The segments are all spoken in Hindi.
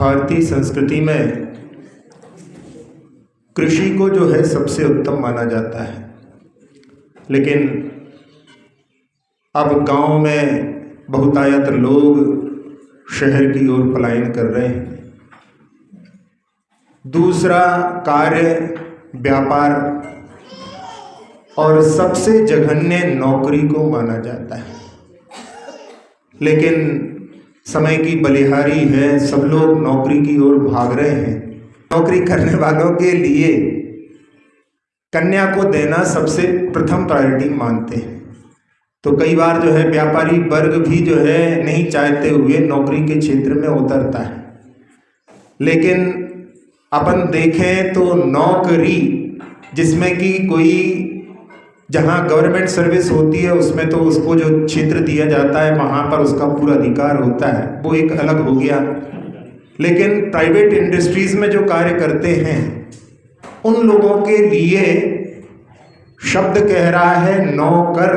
भारतीय संस्कृति में कृषि को जो है सबसे उत्तम माना जाता है, लेकिन अब गांव में बहुतायत लोग शहर की ओर पलायन कर रहे हैं। दूसरा कार्य व्यापार और सबसे जघन्य नौकरी को माना जाता है। लेकिन समय की बलिहारी है, सब लोग नौकरी की ओर भाग रहे हैं। नौकरी करने वालों के लिए कन्या को देना सबसे प्रथम प्रायोरिटी मानते हैं। तो कई बार जो है व्यापारी वर्ग भी जो है नहीं चाहते हुए नौकरी के क्षेत्र में उतरता है। लेकिन अपन देखें तो नौकरी जिसमें कि कोई जहाँ गवर्नमेंट सर्विस होती है उसमें तो उसको जो क्षेत्र दिया जाता है वहाँ पर उसका पूरा अधिकार होता है, वो एक अलग हो गया। लेकिन प्राइवेट इंडस्ट्रीज़ में जो कार्य करते हैं उन लोगों के लिए शब्द कह रहा है नौकर,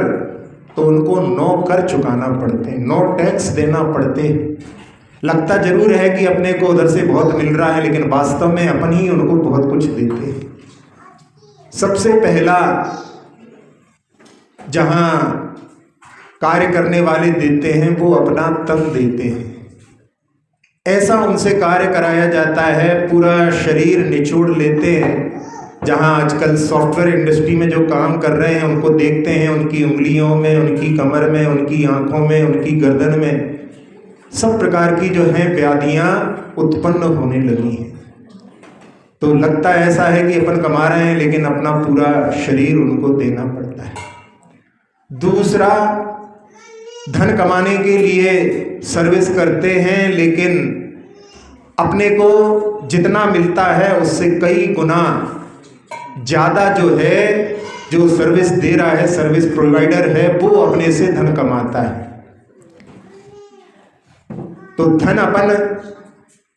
तो उनको नौकर चुकाना पड़ते, नो टैक्स देना पड़ते। लगता जरूर है कि अपने को उधर से बहुत मिल रहा है, लेकिन वास्तव में अपन ही उनको बहुत कुछ देते हैं। सबसे पहला जहाँ कार्य करने वाले देते हैं वो अपना तन देते हैं। ऐसा उनसे कार्य कराया जाता है, पूरा शरीर निचोड़ लेते हैं। जहाँ आजकल सॉफ्टवेयर इंडस्ट्री में जो काम कर रहे हैं उनको देखते हैं, उनकी उंगलियों में, उनकी कमर में, उनकी आँखों में, उनकी गर्दन में सब प्रकार की जो है व्याधियाँ उत्पन्न होने लगी हैं। तो लगता ऐसा है कि अपन कमा रहे हैं, लेकिन अपना पूरा शरीर उनको देना पड़ता है। दूसरा, धन कमाने के लिए सर्विस करते हैं, लेकिन अपने को जितना मिलता है उससे कई गुना ज़्यादा जो है जो सर्विस दे रहा है, सर्विस प्रोवाइडर है, वो अपने से धन कमाता है। तो धन अपन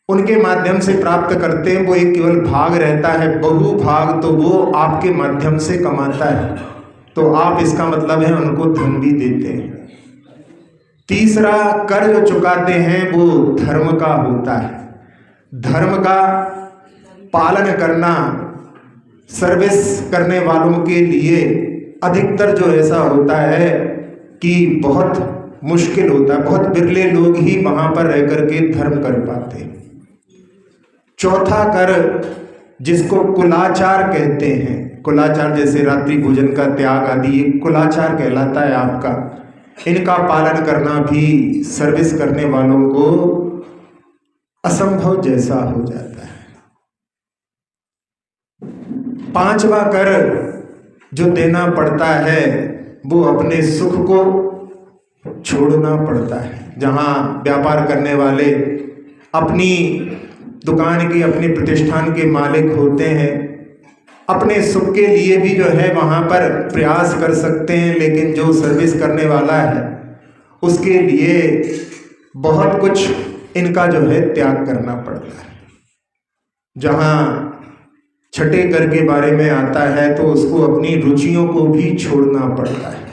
उनके माध्यम से प्राप्त करते हैं, वो एक केवल भाग रहता है, बहु भाग तो वो आपके माध्यम से कमाता है। तो आप इसका मतलब है उनको धन भी देते हैं। तीसरा, कर जो चुकाते हैं वो धर्म का होता है। धर्म का पालन करना सर्विस करने वालों के लिए अधिकतर जो ऐसा होता है कि बहुत मुश्किल होता है, बहुत बिरले लोग ही वहां पर रह करके धर्म कर पाते हैं। चौथा कर जिसको कुलाचार कहते हैं, कुलाचार जैसे रात्रि भोजन का त्याग आदि, ये कुलाचार कहलाता है आपका। इनका पालन करना भी सर्विस करने वालों को असंभव जैसा हो जाता है। पांचवा कर जो देना पड़ता है वो अपने सुख को छोड़ना पड़ता है। जहां व्यापार करने वाले अपनी दुकान के, अपने प्रतिष्ठान के मालिक होते हैं, अपने सुख के लिए भी जो है वहाँ पर प्रयास कर सकते हैं, लेकिन जो सर्विस करने वाला है उसके लिए बहुत कुछ इनका जो है त्याग करना पड़ता है। जहाँ छठे कर के बारे में आता है तो उसको अपनी रुचियों को भी छोड़ना पड़ता है।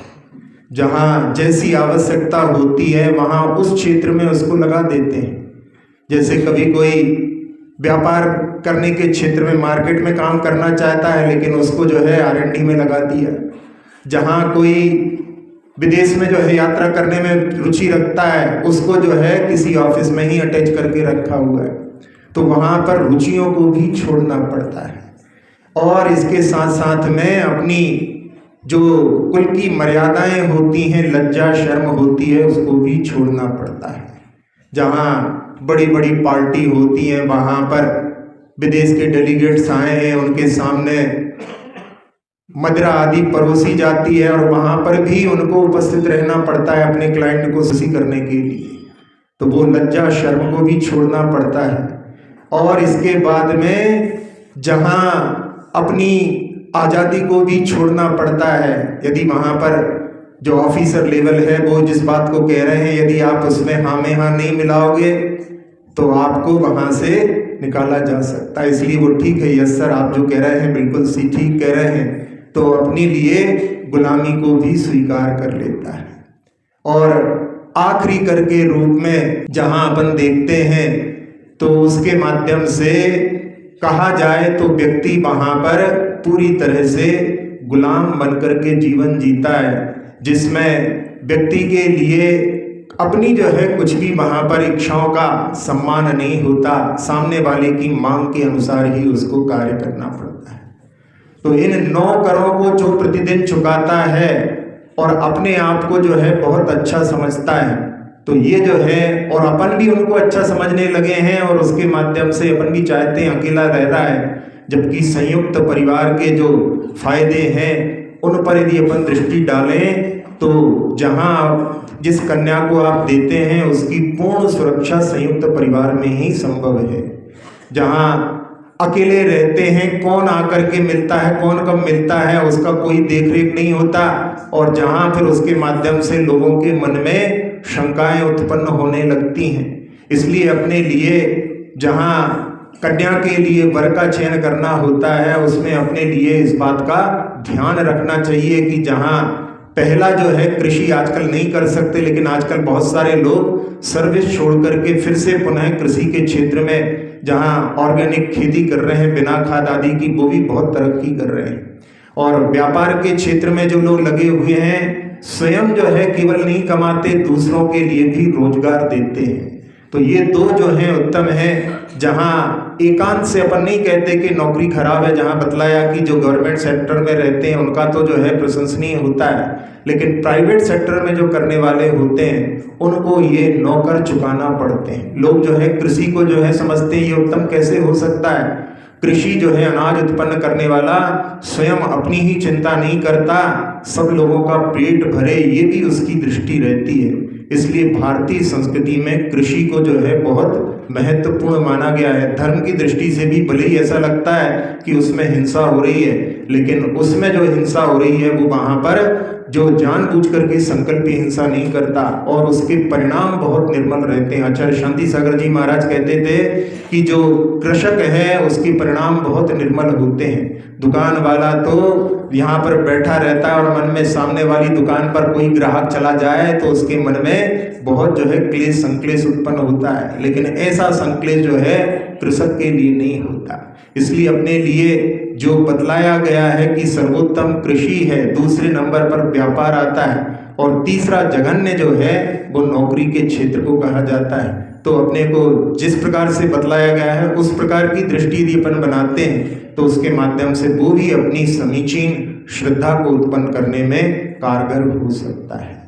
जहाँ जैसी आवश्यकता होती है वहाँ उस क्षेत्र में उसको लगा देते हैं। जैसे कभी कोई व्यापार करने के क्षेत्र में मार्केट में काम करना चाहता है, लेकिन उसको जो है R&D में लगा दिया। जहाँ कोई विदेश में जो है यात्रा करने में रुचि रखता है उसको जो है किसी ऑफिस में ही अटैच करके रखा हुआ है। तो वहाँ पर रुचियों को भी छोड़ना पड़ता है। और इसके साथ साथ में अपनी जो कुल की मर्यादाएं होती हैं, लज्जा शर्म होती है, उसको भी छोड़ना पड़ता है। जहाँ बड़ी बड़ी पार्टी होती है वहाँ पर विदेश के डेलीगेट्स आए हैं, उनके सामने मदिरा आदि परोसी जाती है और वहाँ पर भी उनको उपस्थित रहना पड़ता है अपने क्लाइंट को खुशी करने के लिए। तो वो लज्जा शर्म को भी छोड़ना पड़ता है। और इसके बाद में जहाँ अपनी आज़ादी को भी छोड़ना पड़ता है। यदि वहाँ पर जो ऑफिसर लेवल है वो जिस बात को कह रहे हैं, यदि आप उसमें हाँ में हाँ नहीं मिलाओगे तो आपको वहाँ से निकाला जा सकता है। इसलिए वो ठीक है, यस सर आप जो कह रहे हैं बिल्कुल ठीक कह रहे हैं, तो अपने लिए गुलामी को भी स्वीकार कर लेता है। और आखिरी कर के रूप में जहाँ अपन देखते हैं तो उसके माध्यम से कहा जाए तो व्यक्ति वहाँ पर पूरी तरह से गुलाम बनकर के जीवन जीता है, जिसमें व्यक्ति के लिए अपनी जो है कुछ भी वहाँ पर इच्छाओं का सम्मान नहीं होता, सामने वाले की मांग के अनुसार ही उसको कार्य करना पड़ता है। तो इन 9 करों को जो प्रतिदिन चुकाता है और अपने आप को जो है बहुत अच्छा समझता है, तो ये जो है, और अपन भी उनको अच्छा समझने लगे हैं और उसके माध्यम से अपन भी चाहते हैं अकेला रह रहा है, जबकि संयुक्त परिवार के जो फायदे हैं उन पर यदि अपन दृष्टि डालें तो जहाँ जिस कन्या को आप देते हैं उसकी पूर्ण सुरक्षा संयुक्त परिवार में ही संभव है। जहाँ अकेले रहते हैं, कौन आकर के मिलता है, कौन कब मिलता है, उसका कोई देखरेख नहीं होता, और जहाँ फिर उसके माध्यम से लोगों के मन में शंकाएं उत्पन्न होने लगती हैं। इसलिए अपने लिए जहाँ कन्या के लिए वर का चयन करना होता है, उसमें अपने लिए इस बात का ध्यान रखना चाहिए कि जहाँ पहला जो है कृषि आजकल नहीं कर सकते, लेकिन आजकल बहुत सारे लोग सर्विस छोड़ करके फिर से पुनः कृषि के क्षेत्र में जहाँ ऑर्गेनिक खेती कर रहे हैं बिना खाद आदि की, वो भी बहुत तरक्की कर रहे हैं। और व्यापार के क्षेत्र में जो लोग लगे हुए हैं, स्वयं जो है केवल नहीं कमाते, दूसरों के लिए भी रोजगार देते हैं। तो ये 2 जो हैं उत्तम है। जहाँ एकांत से अपन नहीं कहते कि नौकरी खराब है, जहाँ बतलाया कि जो गवर्नमेंट सेक्टर में रहते हैं उनका तो जो है प्रशंसनीय होता है, लेकिन प्राइवेट सेक्टर में जो करने वाले होते हैं उनको ये नौकर चुकाना पड़ते हैं। लोग जो है कृषि को जो है समझते हैं ये उत्तम कैसे हो सकता है। कृषि जो है अनाज उत्पन्न करने वाला स्वयं अपनी ही चिंता नहीं करता, सब लोगों का पेट भरे, ये भी उसकी दृष्टि रहती है। इसलिए भारतीय संस्कृति में कृषि को जो है बहुत महत्वपूर्ण माना गया है। धर्म की दृष्टि से भी भले ही ऐसा लगता है कि उसमें हिंसा हो रही है, लेकिन उसमें जो हिंसा हो रही है वो वहाँ पर जो जानबूझ करके संकल्प हिंसा नहीं करता और उसके परिणाम बहुत निर्मल रहते हैं। आचार्य शांति सागर जी महाराज कहते थे कि जो कृषक है उसके परिणाम बहुत निर्मल होते हैं। दुकान वाला तो यहाँ पर बैठा रहता है और मन में सामने वाली दुकान पर कोई ग्राहक चला जाए तो उसके मन में बहुत जो है क्लेश संक्लेश उत्पन्न होता है, लेकिन ऐसा संक्लेश जो है कृषक के लिए नहीं होता। इसलिए अपने लिए जो बतलाया गया है कि सर्वोत्तम कृषि है, दूसरे नंबर पर व्यापार आता है, और तीसरा जघन्य जो है वो नौकरी के क्षेत्र को कहा जाता है। तो अपने को जिस प्रकार से बतलाया गया है उस प्रकार की दृष्टि यदि अपन बनाते हैं तो उसके माध्यम से वो भी अपनी समीचीन श्रद्धा को उत्पन्न करने में कारगर हो सकता है।